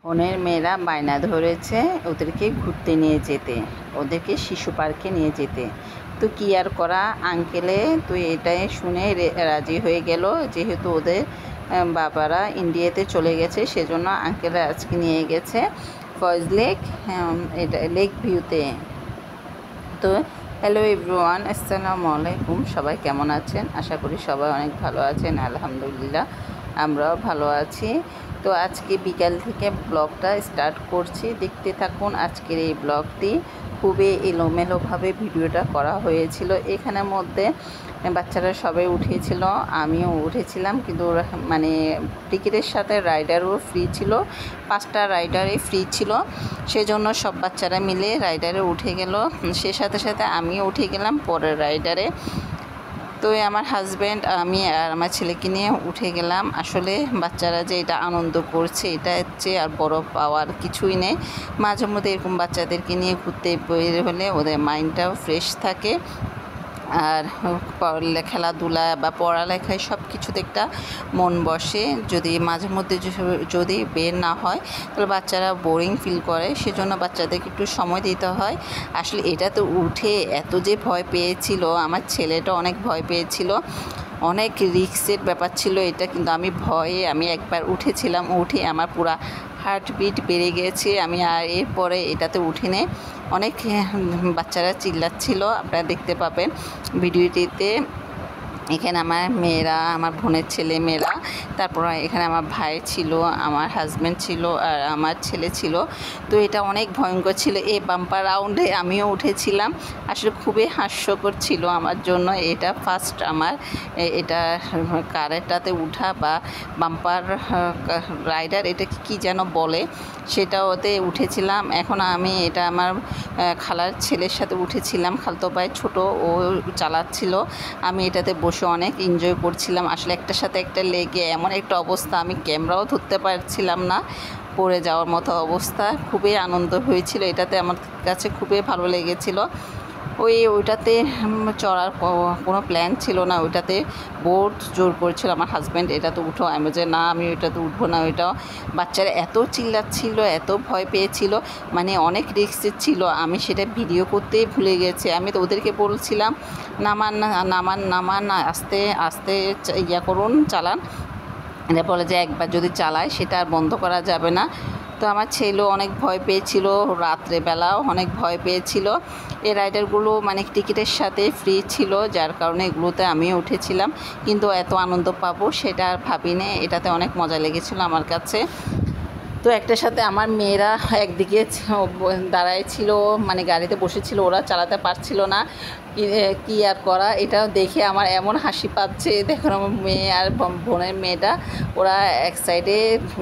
বোনের মেয়েরা বায়না ধরেছে ওদেরকে ঘুরতে নিয়ে যেতে, ওদেরকে শিশু পার্কে নিয়ে যেতে। তো কী আর করা, আঙ্কেলে তো এটাই শুনে রাজি হয়ে গেল। যেহেতু ওদের বাবারা ইন্ডিয়াতে চলে গেছে, সেজন্য আঙ্কেলে আজকে নিয়ে গেছে ফয়েজ লেক, এটা লেক ভিউতে। তো হ্যালো এভরিওয়ান, আসসালামু আলাইকুম। সবাই কেমন আছেন? আশা করি সবাই অনেক ভালো আছেন। আলহামদুলিল্লাহ, আমরাও ভালো আছি। তো আজকে বিকাল থেকে ব্লগটা স্টার্ট করছি, দেখতে থাকুন আজকের এই ব্লগটি। খুবই এলোমেলোভাবে ভিডিওটা করা হয়েছিল। এখানের মধ্যে বাচ্চারা সবাই উঠেছিল, আমিও উঠেছিলাম, কিন্তু মানে টিকিটের সাথে রাইডারও ফ্রি ছিল, 5টা রাইডারই ফ্রি ছিল। সেজন্য সব বাচ্চারা মিলে রাইডারে উঠে গেল, সে সাথে সাথে আমিও উঠে গেলাম পরের রাইডারে। তো আমার হাজব্যান্ড, আমি আর আমার ছেলেকে নিয়ে উঠে গেলাম। আসলে বাচ্চারা যে এটা আনন্দ করছে, এটা হচ্ছে আর বড় পাওয়ার কিছুই নেই। মাঝে মধ্যে এরকম বাচ্চাদেরকে নিয়ে ঘুরতে বের হলে ওদের মাইন্ডটাও ফ্রেশ থাকে, আর খেলাধুলা বা পড়ালেখায় সব কিছুতে একটা মন বসে। যদি মাঝে মধ্যে যদি বের না হয় তাহলে বাচ্চারা বোরিং ফিল করে, সেজন্য বাচ্চাদেরকে একটু সময় দিতে হয়। আসলে এটা তো উঠে এত যে ভয় পেয়েছিল, আমার ছেলেটা অনেক ভয় পেয়েছিল, অনেক রিস্কের ব্যাপার ছিল এটা। কিন্তু আমি একবার উঠেছিলাম, উঠে আমার পুরা হার্টবিট বেড়ে গেছে। আমি আর এরপরে এটাতে উঠিনি। অনেক বাচ্চারা চিল্লাচ্ছিল, আপনারা দেখতে পাবেন ভিডিওটিতে। এখানে আমার মেয়েরা, আমার বোনের ছেলে মেয়েরা, তারপর এখানে আমার ভাই ছিল, আমার হাজব্যান্ড ছিল, আর আমার ছেলে ছিল। তো এটা অনেক ভয়ঙ্কর ছিল। এই বাম্পার রাউন্ডে আমিও উঠেছিলাম। আসলে খুবই হাস্যকর ছিল আমার জন্য। এটা ফার্স্ট আমার এটা কারেরটাতে উঠা বা বাম্পার রাইডার, এটা কি যেন বলে, সেটা ওতে উঠেছিলাম। এখন আমি এটা আমার খালার ছেলের সাথে উঠেছিলাম, খালতো ভাই ছোট, ও চালাচ্ছিল, আমি এটাতে বসে অনেক এনজয় করছিলাম। আসলে একটার সাথে একটা লেগে এমন একটা অবস্থা, আমি ক্যামেরাও ধরতে পারছিলাম না, পড়ে যাওয়ার মতো অবস্থা। খুবই আনন্দ হয়েছিল, এটাতে আমার কাছে খুবই ভালো লেগেছিল। ওইটাতে চড়ার কোনো প্ল্যান ছিল না, ওইটাতে বহুত জোর করেছিল আমার হাজব্যান্ড, এটাতে উঠো। আমি যে না, আমি ওইটাতে উঠবো না। ওইটাও বাচ্চারা এত চিল্লাচ্ছিল, এত ভয় পেয়েছিল, মানে অনেক রিস্ক ছিল। আমি সেটা ভিডিও করতেই ভুলে গেছি। আমি তো ওদেরকে বলছিলাম নামান না, নামান নামান না, আস্তে আস্তে করুন, চালান। এটা বলে যে একবার যদি চালায় সেটা আর বন্ধ করা যাবে না। তো আমার ছেলেও অনেক ভয় পেয়েছিল, রাত্রেবেলাও অনেক ভয় পেয়েছিল। এই রাইডারগুলো মানে টিকিটের সাথে ফ্রি ছিল, যার কারণে এগুলোতে আমিও উঠেছিলাম, কিন্তু এত আনন্দ পাবো সেটা আর ভাবিনি। এটাতে অনেক মজা লেগেছিল আমার কাছে। তো একটার সাথে আমার মেয়েরা একদিকে দাঁড়ায় ছিল, মানে গাড়িতে বসেছিল, ওরা চালাতে পারছিল না। কি আর করা, এটা দেখে আমার এমন হাসি পাচ্ছে। দেখুন আমার মেয়ে আর বোনের মেয়েটা, ওরা এক সাইডে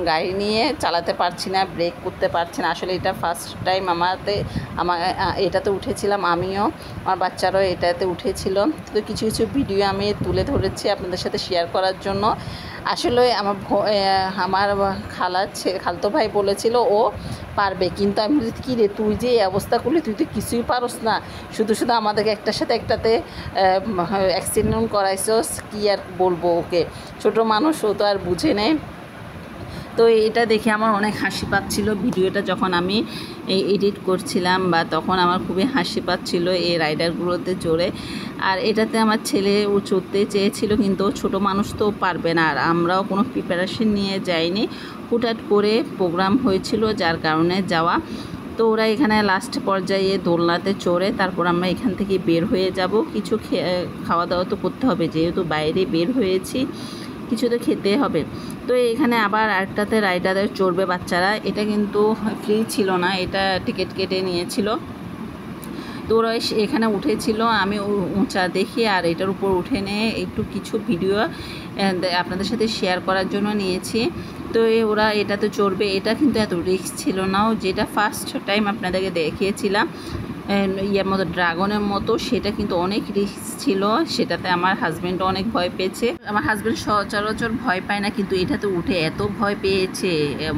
গাড়ি নিয়ে চালাতে পারছি না, ব্রেক করতে পারছে না। আসলে এটা ফার্স্ট টাইম আমার এটাতে উঠেছিলাম, আমিও, আমার বাচ্চারাও এটাতে উঠেছিল। তো কিছু কিছু ভিডিও আমি তুলে ধরেছি আপনাদের সাথে শেয়ার করার জন্য। আসলে আমার খালতো ভাই বলেছিল ও পারবে, কিন্তু আমি বলি কী রে, তুই যে এই অবস্থা করলি, তুই তো কিছুই পারস না, শুধু শুধু আমাদেরকে একটার সাথে একটাতে অ্যাক্সিডেন্ট করাইছস, কী আর বলবো ওকে, ছোটো মানুষ, ও তো আর বুঝে নেই। তো এটা দেখে আমার অনেক হাসি পাচ্ছিল। ভিডিওটা যখন আমি এডিট করছিলাম বা তখন আমার খুবই হাসি পাচ্ছিল এই রাইডারগুলোতে চড়ে। আর এটাতে আমার ছেলে ও চড়তে চেয়েছিল, কিন্তু ছোট মানুষ তো পারবে না, আর আমরাও কোনো প্রিপারেশন নিয়ে যাইনি, হুটহাট করে প্রোগ্রাম হয়েছিল, যার কারণে যাওয়া। তো ওরা এখানে লাস্ট পর্যায়ে দোলনাতে চড়ে তারপর আমরা এখান থেকে বের হয়ে যাব। কিছু খাওয়া দাওয়া তো করতে হবে, যেহেতু বাইরে বের হয়েছি, কিছু তো খেতে হবে। তো এখানে আবার আরেকটাতে রাইডারে চড়বে বাচ্চারা, এটা কিন্তু ফ্রি ছিল না, এটা টিকিট কেটে নিয়েছিল। তো ওরা এখানে উঠেছিল, আমি উঁচা দেখি আর এটার উপর উঠে নিয়ে একটু কিছু ভিডিও আপনাদের সাথে শেয়ার করার জন্য নিয়েছি। তো ওরা এটাতে চড়বে, এটা কিন্তু এত রিস্ক ছিল না, যেটা ফার্স্ট টাইম আপনাদেরকে দেখিয়েছিলাম। ইয়ের মতো ড্রাগনের মতো, সেটা কিন্তু অনেক রিস্ক ছিল, সেটাতে আমার হাজব্যান্ডও অনেক ভয় পেয়েছে। আমার হাজব্যান্ড সচরাচর ভয় পায় না, কিন্তু এটাতে উঠে এত ভয় পেয়েছে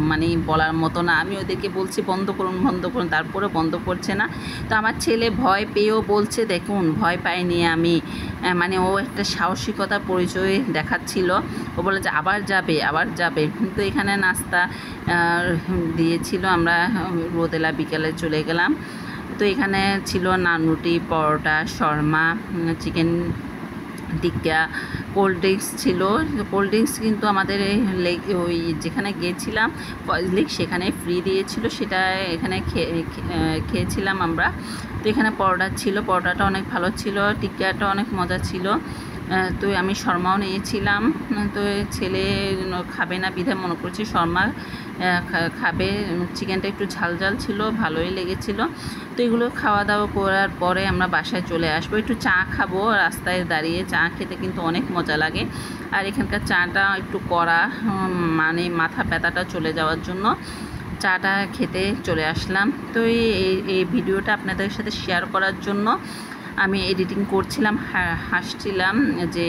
মানে বলার মতো না। আমি ওদেরকে বলছি বন্ধ করুন বন্ধ করুন, তারপরে বন্ধ করছে না। তো আমার ছেলে ভয় পেয়েও বলছে দেখুন ভয় পাইনি আমি, মানে ও একটা সাহসিকতার পরিচয় দেখাচ্ছিল। ও বলে যে আবার যাবে আবার যাবে। তো এখানে নাস্তা দিয়েছিল, আমরা রোদেলা বিকেলে চলে গেলাম। তো এখানে ছিল নান রুটি, পরোটা, শর্মা, চিকেন টিক্কা, কোল্ড ড্রিঙ্কস ছিল। কোল্ড ড্রিঙ্কস কিন্তু আমাদের ওই যেখানে গিয়েছিলাম ফয়েজ লেক সেখানে ফ্রি দিয়েছিল, সেটা এখানে খেয়েছিলাম আমরা। তো এখানে পরোটা ছিল, পরোটাটা অনেক ভালো ছিল, টিক্কাটা অনেক মজা ছিল। তো আমি শর্মাও নিয়েছিলাম। তো ছেলে খাবে না বিধায় মনে করছি শর্মা খাবে। চিকেনটা একটু ঝাল ঝাল ছিল, ভালোই লেগেছিল। তো এগুলো খাওয়া দাওয়া করার পরে আমরা বাসায় চলে আসবো, একটু চা খাবো। রাস্তায় দাঁড়িয়ে চা খেতে কিন্তু অনেক মজা লাগে। আর এখানকার চাটা একটু কড়া, মানে মাথা ব্যথাটা চলে যাওয়ার জন্য চাটা খেতে চলে আসলাম। তো এই ভিডিওটা আপনাদের সাথে শেয়ার করার জন্য আমি এডিটিং করছিলাম, হাসছিলাম যে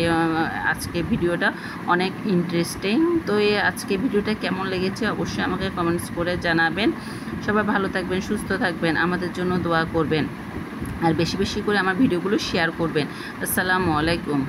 আজকে ভিডিওটা অনেক ইন্টারেস্টিং। তো আজকে ভিডিওটা কেমন লেগেছে অবশ্যই আমাকে কমেন্টস করে জানাবেন। সবাই ভালো থাকবেন, সুস্থ থাকবেন, আমাদের জন্য দোয়া করবেন, আর বেশি বেশি করে আমার ভিডিওগুলো শেয়ার করবেন। আসসালামু আলাইকুম।